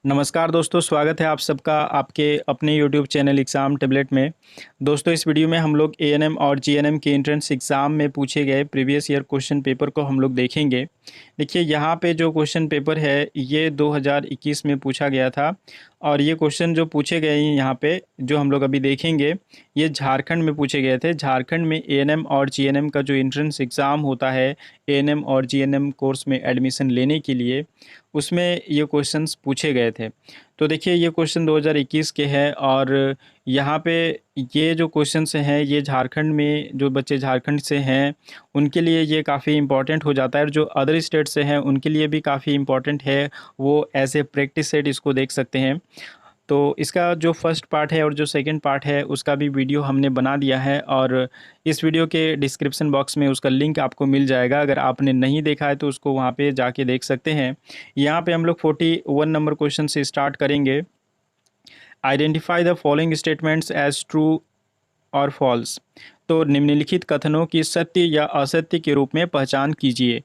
नमस्कार दोस्तों, स्वागत है आप सबका आपके अपने YouTube चैनल एग्ज़ाम टेबलेट में। दोस्तों, इस वीडियो में हम लोग एएनएम और जीएनएम के एंट्रेंस एग्ज़ाम में पूछे गए प्रीवियस ईयर क्वेश्चन पेपर को हम लोग देखेंगे। देखिए, यहाँ पे जो क्वेश्चन पेपर है ये 2021 में पूछा गया था और ये क्वेश्चन जो पूछे गए हैं यहाँ पे जो हम लोग अभी देखेंगे ये झारखंड में पूछे गए थे। झारखंड में एएनएम और जीएनएम का जो एंट्रेंस एग्ज़ाम होता है एएनएम और जीएनएम कोर्स में एडमिशन लेने के लिए, उसमें ये क्वेश्चंस पूछे गए थे। तो देखिए, ये क्वेश्चन 2021 के हैं और यहाँ पे ये जो क्वेश्चंस हैं ये झारखंड में जो बच्चे झारखंड से हैं उनके लिए ये काफ़ी इम्पोर्टेंट हो जाता है और जो अदर स्टेट से हैं उनके लिए भी काफ़ी इम्पोर्टेंट है। वो एज ए प्रैक्टिस सेट इसको देख सकते हैं। तो इसका जो फर्स्ट पार्ट है और जो सेकंड पार्ट है उसका भी वीडियो हमने बना दिया है और इस वीडियो के डिस्क्रिप्शन बॉक्स में उसका लिंक आपको मिल जाएगा। अगर आपने नहीं देखा है तो उसको वहाँ पे जाके देख सकते हैं। यहाँ पे हम लोग 41 नंबर क्वेश्चन से स्टार्ट करेंगे। Identify the following statements as true और फॉल्स। तो निम्नलिखित कथनों की सत्य या असत्य के रूप में पहचान कीजिए।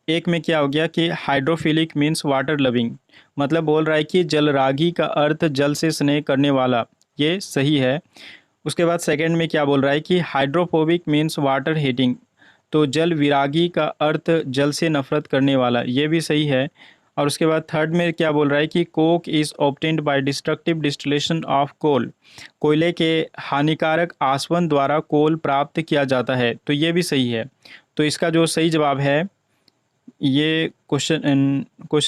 एक में क्या हो गया कि हाइड्रोफिलिक मीन्स वाटर लविंग, मतलब बोल रहा है कि जलरागी का अर्थ जल से स्नेह करने वाला, ये सही है। उसके बाद सेकंड में क्या बोल रहा है कि हाइड्रोफोबिक मीन्स वाटर हेटिंग, तो जल विरागी का अर्थ जल से नफरत करने वाला, ये भी सही है। और उसके बाद थर्ड में क्या बोल रहा है कि coke is obtained by destructive distillation of coal, कोयले के हानिकारक आसवन द्वारा कोल प्राप्त किया जाता है, तो ये भी सही है। तो इसका जो सही जवाब है ये क्वेश्चन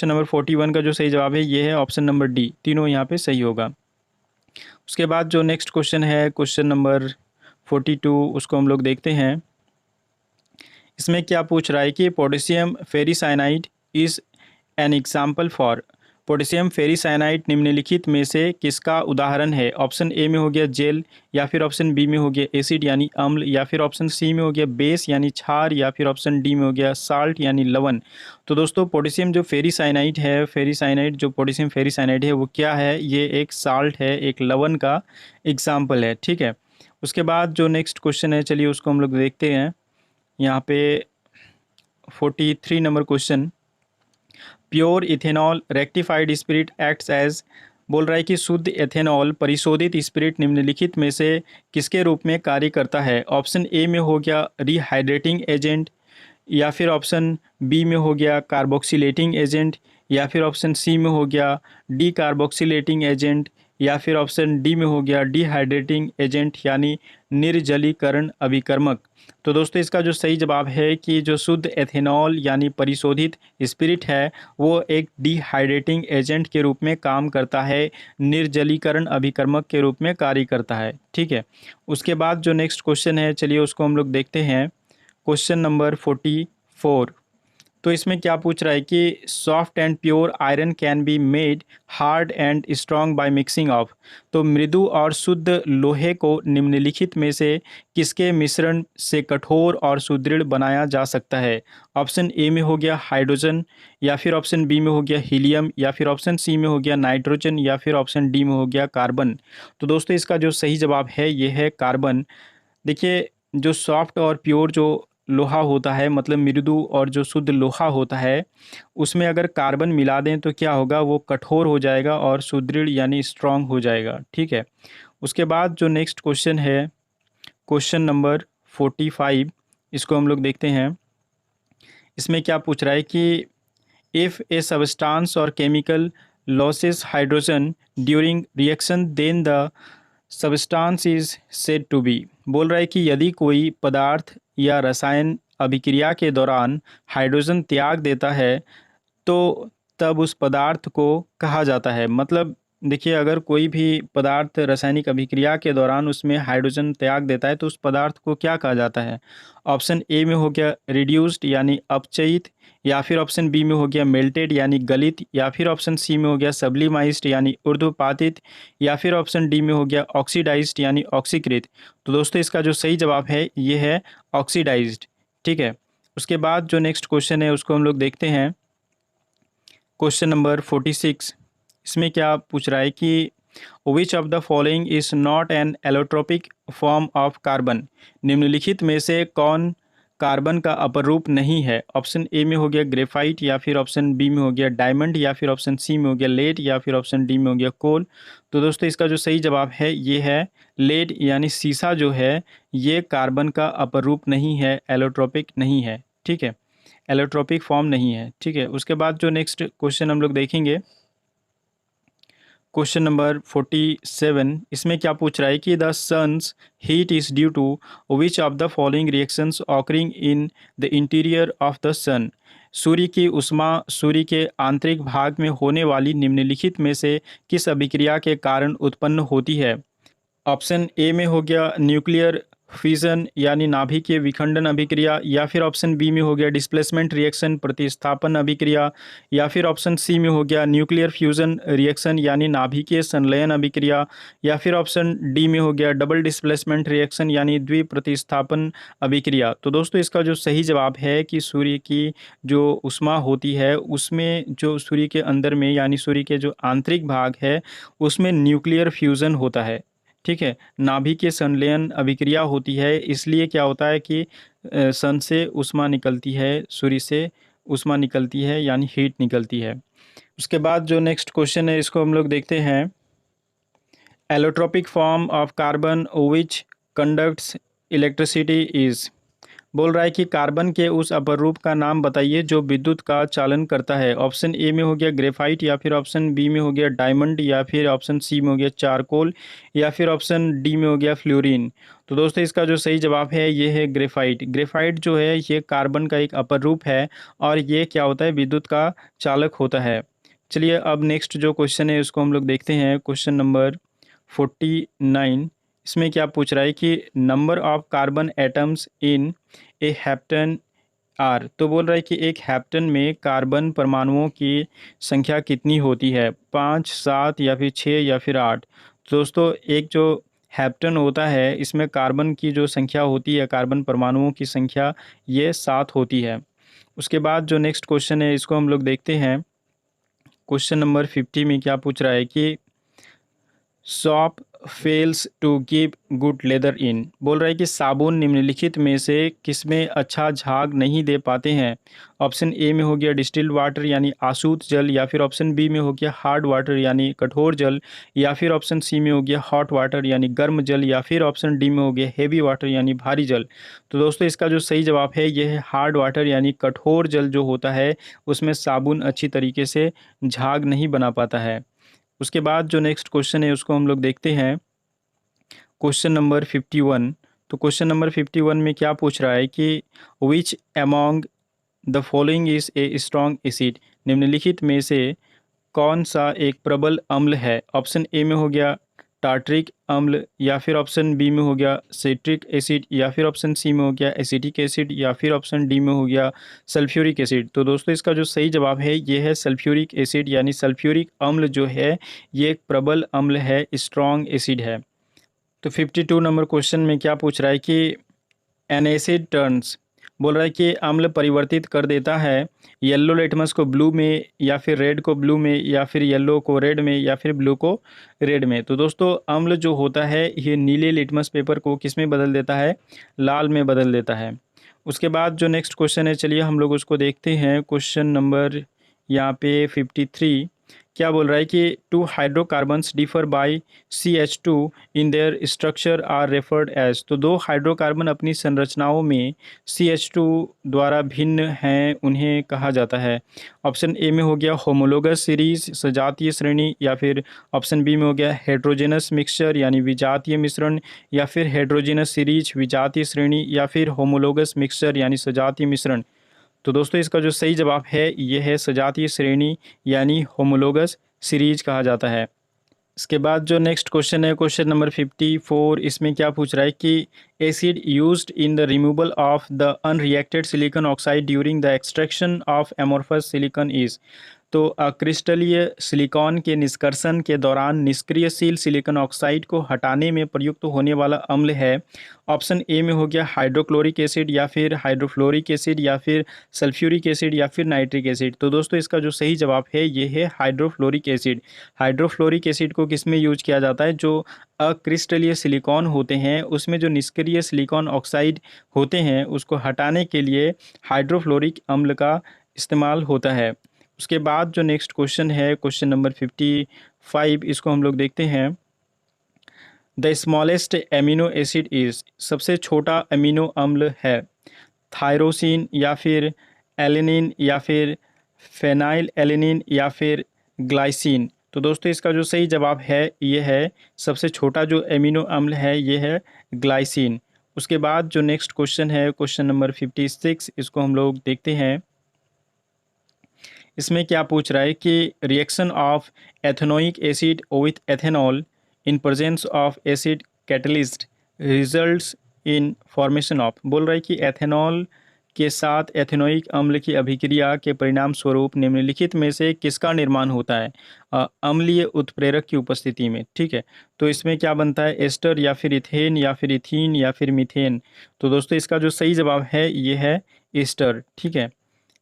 नंबर 41 का जो सही जवाब है ये है ऑप्शन नंबर डी, तीनों यहाँ पे सही होगा। उसके बाद जो नेक्स्ट क्वेश्चन है क्वेश्चन नंबर 42, उसको हम लोग देखते हैं। इसमें क्या पूछ रहा है कि potassium ferricyanide is an example for, potassium ferricyanide निम्नलिखित में से किसका उदाहरण है। ऑप्शन ए में हो गया जेल, या फिर ऑप्शन बी में हो गया एसिड यानी अम्ल, या फिर ऑप्शन सी में हो गया बेस यानी क्षार, या फिर ऑप्शन डी में हो गया साल्ट यानी लवण। तो दोस्तों, पोटेशियम जो फेरिसाइनाइड है, जो पोटेशियम फेरिसाइनाइड है वो क्या है, ये एक साल्ट है, एक लवण का एग्जाम्पल है। ठीक है। उसके बाद जो नेक्स्ट क्वेश्चन है चलिए उसको हम लोग देखते हैं। यहाँ पे 43 नंबर question, pure ethanol rectified spirit acts as, बोल रहा है कि शुद्ध एथेनॉल परिशोधित स्पिरिट निम्नलिखित में से किसके रूप में कार्य करता है। ऑप्शन ए में हो गया रिहाइड्रेटिंग एजेंट, या फिर ऑप्शन बी में हो गया कार्बोक्सिलेटिंग एजेंट, या फिर ऑप्शन सी में हो गया डी कार्बोक्सिलेटिंग एजेंट, या फिर ऑप्शन डी में हो गया डिहाइड्रेटिंग एजेंट यानी निर्जलीकरण अभिकर्मक। तो दोस्तों, इसका जो सही जवाब है कि जो शुद्ध एथेनॉल यानी परिशोधित स्पिरिट है वो एक डिहाइड्रेटिंग एजेंट के रूप में काम करता है, निर्जलीकरण अभिकर्मक के रूप में कार्य करता है। ठीक है। उसके बाद जो नेक्स्ट क्वेश्चन है चलिए उसको हम लोग देखते हैं। क्वेश्चन नंबर 44, तो इसमें क्या पूछ रहा है कि soft and pure iron can be made hard and strong by mixing of, तो मृदु और शुद्ध लोहे को निम्नलिखित में से किसके मिश्रण से कठोर और सुदृढ़ बनाया जा सकता है। ऑप्शन ए में हो गया हाइड्रोजन, या फिर ऑप्शन बी में हो गया हीलियम, या फिर ऑप्शन सी में हो गया नाइट्रोजन, या फिर ऑप्शन डी में हो गया कार्बन। तो दोस्तों, इसका जो सही जवाब है ये है कार्बन। देखिए, जो सॉफ्ट और प्योर जो लोहा होता है, मतलब मृदु और जो शुद्ध लोहा होता है, उसमें अगर कार्बन मिला दें तो क्या होगा, वो कठोर हो जाएगा और सुदृढ़ यानी स्ट्रांग हो जाएगा। ठीक है। उसके बाद जो नेक्स्ट क्वेश्चन है क्वेश्चन नंबर 45, इसको हम लोग देखते हैं। इसमें क्या पूछ रहा है कि इफ़ ए सबस्टांस और chemical loses hydrogen during reaction then the substance is said to be, बोल रहा है कि यदि कोई पदार्थ या रसायन अभिक्रिया के दौरान हाइड्रोजन त्याग देता है तो तब उस पदार्थ को कहा जाता है। मतलब देखिए, अगर कोई भी पदार्थ रासायनिक अभिक्रिया के दौरान उसमें हाइड्रोजन त्याग देता है तो उस पदार्थ को क्या कहा जाता है। ऑप्शन ए में हो गया रिड्यूस्ड यानी अपचयित, या फिर ऑप्शन बी में हो गया मेल्टेड यानी गलित, या फिर ऑप्शन सी में हो गया सब्लिमाइज्ड यानी ऊर्ध्वपातित, या फिर ऑप्शन डी में हो गया ऑक्सीडाइज्ड यानी ऑक्सीकृत। तो दोस्तों, इसका जो सही जवाब है ये है ऑक्सीडाइज्ड। ठीक है। उसके बाद जो नेक्स्ट क्वेश्चन है उसको हम लोग देखते हैं। क्वेश्चन नंबर 46, इसमें क्या पूछ रहा है कि विच of the following is not an allotropic form of carbon, निम्नलिखित में से कौन कार्बन का अपर रूप नहीं है? ऑप्शन ए में हो गया ग्रेफाइट, या फिर ऑप्शन बी में हो गया डायमंड, या फिर ऑप्शन सी में हो गया लेड, या फिर ऑप्शन डी में हो गया कोल। तो दोस्तों इसका जो सही जवाब है ये है लेड, यानी सीसा जो है ये कार्बन का अपर रूप नहीं है, एलोट्रोपिक नहीं है। ठीक है, एलोट्रोपिक फॉर्म नहीं है। ठीक है, उसके बाद जो नेक्स्ट क्वेश्चन हम लोग देखेंगे, क्वेश्चन नंबर 47, इसमें क्या पूछ रहा है कि the sun's heat is due to which of the following reactions occurring in the interior of the sun. सूर्य की उष्मा सूर्य के आंतरिक भाग में होने वाली निम्नलिखित में से किस अभिक्रिया के कारण उत्पन्न होती है? ऑप्शन ए में हो गया न्यूक्लियर फिजन यानी नाभिकीय विखंडन अभिक्रिया, या फिर ऑप्शन बी में हो गया डिस्प्लेसमेंट रिएक्शन प्रतिस्थापन अभिक्रिया, या फिर ऑप्शन सी में हो गया न्यूक्लियर फ्यूजन रिएक्शन यानी नाभिकीय संलयन अभिक्रिया, या फिर ऑप्शन डी में हो गया डबल डिस्प्लेसमेंट रिएक्शन यानी द्विप्रतिस्थापन अभिक्रिया। तो दोस्तों इसका जो सही जवाब है कि सूर्य की जो उष्मा होती है उसमें जो सूर्य के अंदर में यानी सूर्य के जो आंतरिक भाग है उसमें न्यूक्लियर फ्यूजन होता है। ठीक है, नाभिकीय संलयन अभिक्रिया होती है, इसलिए क्या होता है कि सन से उष्मा निकलती है, सूर्य से उष्मा निकलती है यानी हीट निकलती है। उसके बाद जो नेक्स्ट क्वेश्चन है इसको हम लोग देखते हैं, allotropic form of carbon which conducts electricity is. बोल रहा है कि कार्बन के उस अपर रूप का नाम बताइए जो विद्युत का चालन करता है। ऑप्शन ए में हो गया ग्रेफाइट, या फिर ऑप्शन बी में हो गया डायमंड, या फिर ऑप्शन सी में हो गया चारकोल, या फिर ऑप्शन डी में हो गया फ्लोरीन। तो दोस्तों इसका जो सही जवाब है ये है ग्रेफाइट। ग्रेफाइट जो है ये कार्बन का एक अपर रूप है और ये क्या होता है, विद्युत का चालक होता है। चलिए अब नेक्स्ट जो क्वेश्चन है उसको हम लोग देखते हैं, क्वेश्चन नंबर 49। इसमें क्या पूछ रहा है कि number of carbon atoms in a heptane are. तो बोल रहा है कि एक हेप्टन में कार्बन परमाणुओं की संख्या कितनी होती है, 5, 7 या फिर 6 या फिर 8। दोस्तों एक जो हेप्टन होता है इसमें कार्बन की जो संख्या होती है, कार्बन परमाणुओं की संख्या ये 7 होती है। उसके बाद जो नेक्स्ट क्वेश्चन है इसको हम लोग देखते हैं, क्वेश्चन नंबर 50 में क्या पूछ रहा है कि soap fails to give good lather in. बोल रहा है कि साबुन निम्नलिखित में से किसमें अच्छा झाग नहीं दे पाते हैं। ऑप्शन ए में हो गया डिस्टिल्ड वाटर यानी आशुद्ध जल, या फिर ऑप्शन बी में हो गया हार्ड वाटर यानी कठोर जल, या फिर ऑप्शन सी में हो गया हॉट वाटर यानी गर्म जल, या फिर ऑप्शन डी में हो गया हेवी वाटर यानी भारी जल। तो दोस्तों इसका जो सही जवाब है यह है हार्ड वाटर यानी कठोर जल जो होता है उसमें साबुन अच्छी तरीके से झाग नहीं बना पाता है। उसके बाद जो नेक्स्ट क्वेश्चन है उसको हम लोग देखते हैं, क्वेश्चन नंबर 51। तो क्वेश्चन नंबर 51 में क्या पूछ रहा है कि which among the following is a strong acid. निम्नलिखित में से कौन सा एक प्रबल अम्ल है। ऑप्शन ए में हो गया टार्ट्रिक अम्ल, या फिर ऑप्शन बी में हो गया सिट्रिक एसिड, या फिर ऑप्शन सी में हो गया एसिटिक एसिड, या फिर ऑप्शन डी में हो गया सल्फ्यूरिक एसिड। तो दोस्तों इसका जो सही जवाब है ये है सल्फ्यूरिक एसिड, यानी सल्फ्यूरिक अम्ल जो है ये एक प्रबल अम्ल है, स्ट्रॉन्ग एसिड है। तो 52 नंबर क्वेश्चन में क्या पूछ रहा है कि एन एसिड टर्न्स। बोल रहा है कि अम्ल परिवर्तित कर देता है येलो लिटमस को ब्लू में, या फिर रेड को ब्लू में, या फिर येलो को रेड में, या फिर ब्लू को रेड में। तो दोस्तों अम्ल जो होता है ये नीले लिटमस पेपर को किस में बदल देता है, लाल में बदल देता है। उसके बाद जो नेक्स्ट क्वेश्चन है चलिए हम लोग उसको देखते हैं, क्वेश्चन नंबर यहाँ पे 53। क्या बोल रहा है कि two hydrocarbons differ by CH2 in their structure are referred as. तो दो हाइड्रोकार्बन अपनी संरचनाओं में CH2 द्वारा भिन्न हैं, उन्हें कहा जाता है। ऑप्शन ए में हो गया होमोलोगस सीरीज सजातीय श्रेणी, या फिर ऑप्शन बी में हो गया हेड्रोजेनस मिक्सचर यानी विजातीय मिश्रण, या फिर हेड्रोजेनस सीरीज विजातीय श्रेणी, या फिर होमोलोगस मिक्सचर यानी सजातीय मिश्रण। तो दोस्तों इसका जो सही जवाब है ये है सजातीय श्रेणी यानी होमोलोगस सीरीज कहा जाता है। इसके बाद जो नेक्स्ट क्वेश्चन है क्वेश्चन नंबर 54, इसमें क्या पूछ रहा है कि acid used in the removal of the unreacted silicon oxide during the extraction of amorphous silicon is. तो क्रिस्टलीय सिलिकॉन के निष्कर्षण के दौरान निष्क्रियशील सिलिकॉन ऑक्साइड को हटाने में प्रयुक्त होने वाला अम्ल है। ऑप्शन ए में हो गया हाइड्रोक्लोरिक एसिड, या फिर हाइड्रोफ्लोरिक एसिड, या फिर सल्फ्यूरिक एसिड, या फिर नाइट्रिक एसिड। तो दोस्तों इसका जो सही जवाब है ये है हाइड्रोफ्लोरिक एसिड। हाइड्रोफ्लोरिक एसिड को किस में यूज किया जाता है? जो अक्रिस्टलीय सिलिकॉन होते हैं उसमें जो निष्क्रिय सिलिकॉन ऑक्साइड होते हैं उसको हटाने के लिए हाइड्रोफ्लोरिक अम्ल का इस्तेमाल होता है। उसके बाद जो नेक्स्ट क्वेश्चन है, क्वेश्चन नंबर 55, इसको हम लोग देखते हैं। The smallest amino acid is, सबसे छोटा अमीनो अम्ल है थायरोसिन, या फिर एलेनिन, या फिर फेनाइल एलेनिन, या फिर ग्लाइसिन। तो दोस्तों इसका जो सही जवाब है ये है सबसे छोटा जो एमिनो अम्ल है ये है ग्लाइसिन। उसके बाद जो नेक्स्ट क्वेश्चन है, क्वेश्चन नंबर 56, इसको हम लोग देखते हैं। इसमें क्या पूछ रहा है कि reaction of ethanoic acid with ethanol in presence of acid catalyst results in formation of, बोल रहा है कि एथेनॉल के साथ एथेनोइक अम्ल की अभिक्रिया के परिणाम स्वरूप निम्नलिखित में से किसका निर्माण होता है अम्लीय उत्प्रेरक की उपस्थिति में। ठीक है, तो इसमें क्या बनता है? एस्टर, या फिर इथेन, या फिर इथीन, या फिर मीथेन। तो दोस्तों इसका जो सही जवाब है ये है एस्टर। ठीक है,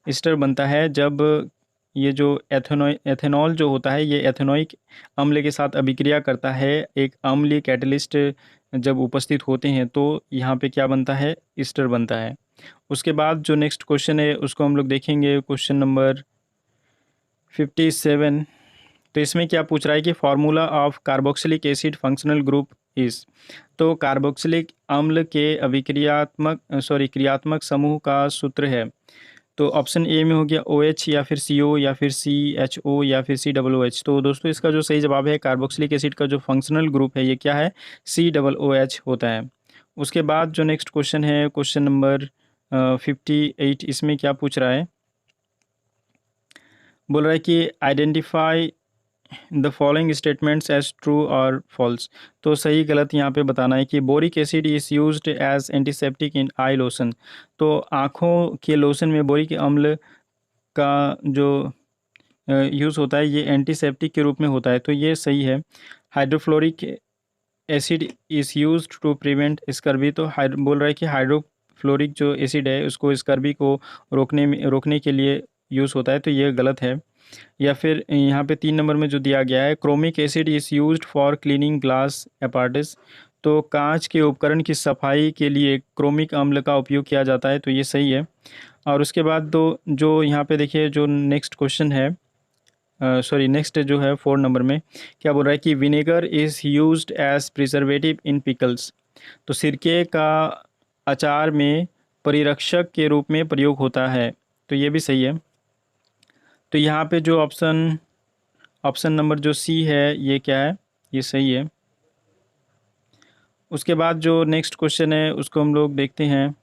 एस्टर बनता है जब ये जो एथेनॉल जो होता है ये एथेनोइक अम्ल के साथ अभिक्रिया करता है, एक अम्लीय कैटलिस्ट जब उपस्थित होते हैं तो यहाँ पे क्या बनता है? ईस्टर बनता है। उसके बाद जो नेक्स्ट क्वेश्चन है उसको हम लोग देखेंगे, क्वेश्चन नंबर 57। तो इसमें क्या पूछ रहा है कि formula of carboxylic acid functional group is. तो कार्बोक्सिलिक अम्ल के क्रियात्मक समूह का सूत्र है। तो ऑप्शन ए में हो गया OH, या फिर CO, या फिर CHO, या फिर COOH। तो दोस्तों इसका जो सही जवाब है कार्बोक्सिलिक एसिड का जो फंक्शनल ग्रुप है ये क्या है? COOH होता है। उसके बाद जो नेक्स्ट क्वेश्चन है, क्वेश्चन नंबर 58, इसमें क्या पूछ रहा है? बोल रहा है कि identify the following statements as true और फॉल्स। तो सही गलत यहाँ पे बताना है कि boric acid is used as antiseptic in eye lotion. तो आँखों के लोशन में बोरिक अम्ल का जो यूज़ होता है ये एंटीसेप्टिक के रूप में होता है, तो ये सही है। Hydrofluoric acid is used to prevent scurvy. तो बोल रहा है कि हाइड्रोफ्लोरिक जो एसिड है उसको स्कर्वी को रोकने के लिए यूज़ होता है, तो ये गलत है। या फिर यहाँ पे 3 नंबर में जो दिया गया है chromic acid is used for cleaning glass apparatus. तो कांच के उपकरण की सफाई के लिए क्रोमिक अम्ल का उपयोग किया जाता है, तो ये सही है। और उसके बाद जो यहाँ पे देखिए जो नेक्स्ट क्वेश्चन है, नेक्स्ट जो है 4 नंबर में क्या बोल रहा है कि vinegar is used as preservative in pickles. तो सिरके का अचार में परिरक्षक के रूप में प्रयोग होता है, तो ये भी सही है। तो यहाँ पे जो ऑप्शन नंबर जो सी है ये क्या है? ये सही है। उसके बाद जो नेक्स्ट क्वेश्चन है उसको हम लोग देखते हैं,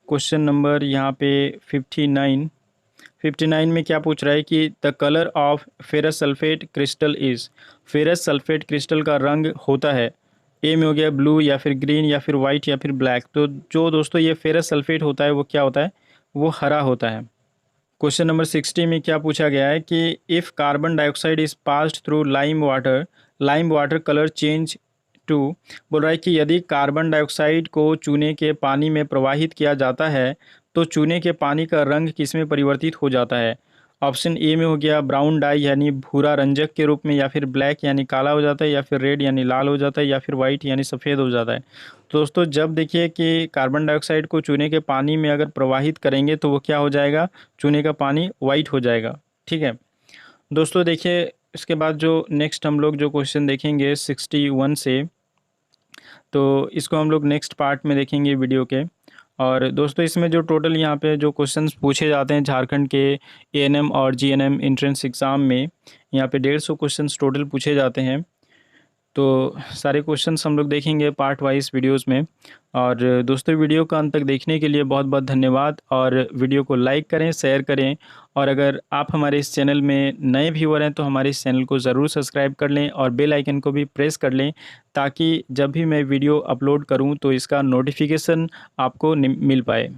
क्वेश्चन नंबर यहाँ पे 59 में क्या पूछ रहा है कि the colour of ferrous sulphate crystal is. Ferrous sulphate crystal का रंग होता है, ए में हो गया ब्लू, या फिर ग्रीन, या फिर वाइट, या फिर ब्लैक। तो जो दोस्तों ये फेरस सल्फेट होता है वो क्या होता है? वो हरा होता है। क्वेश्चन नंबर 60 में क्या पूछा गया है कि if carbon dioxide is passed through lime water colour change to. बोल रहा है कि यदि कार्बन डाइऑक्साइड को चूने के पानी में प्रवाहित किया जाता है तो चूने के पानी का रंग किस में परिवर्तित हो जाता है? ऑप्शन ए में हो गया ब्राउन डाई यानी भूरा रंजक के रूप में, या फिर ब्लैक यानी काला हो जाता है, या फिर रेड यानी लाल हो जाता है, या फिर वाइट यानी सफ़ेद हो जाता है। तो दोस्तों जब देखिए कि कार्बन डाइऑक्साइड को चूने के पानी में अगर प्रवाहित करेंगे तो वो क्या हो जाएगा? चूने का पानी वाइट हो जाएगा। ठीक है दोस्तों, देखिए इसके बाद जो नेक्स्ट हम लोग जो क्वेश्चन देखेंगे 61 से, तो इसको हम लोग नेक्स्ट पार्ट में देखेंगे वीडियो के। और दोस्तों इसमें जो टोटल यहाँ पे जो क्वेश्चंस पूछे जाते हैं झारखंड के ANM और GNM एंट्रेंस एग्ज़ाम में, यहाँ पे 150 क्वेश्चंस टोटल पूछे जाते हैं। तो सारे क्वेश्चंस हम लोग देखेंगे पार्ट वाइज वीडियोस में। और दोस्तों वीडियो का अंत तक देखने के लिए बहुत बहुत धन्यवाद, और वीडियो को लाइक करें, शेयर करें, और अगर आप हमारे इस चैनल में नए व्यूअर हैं तो हमारे इस चैनल को ज़रूर सब्सक्राइब कर लें और बेल आइकन को भी प्रेस कर लें, ताकि जब भी मैं वीडियो अपलोड करूं तो इसका नोटिफिकेशन आपको मिल पाए।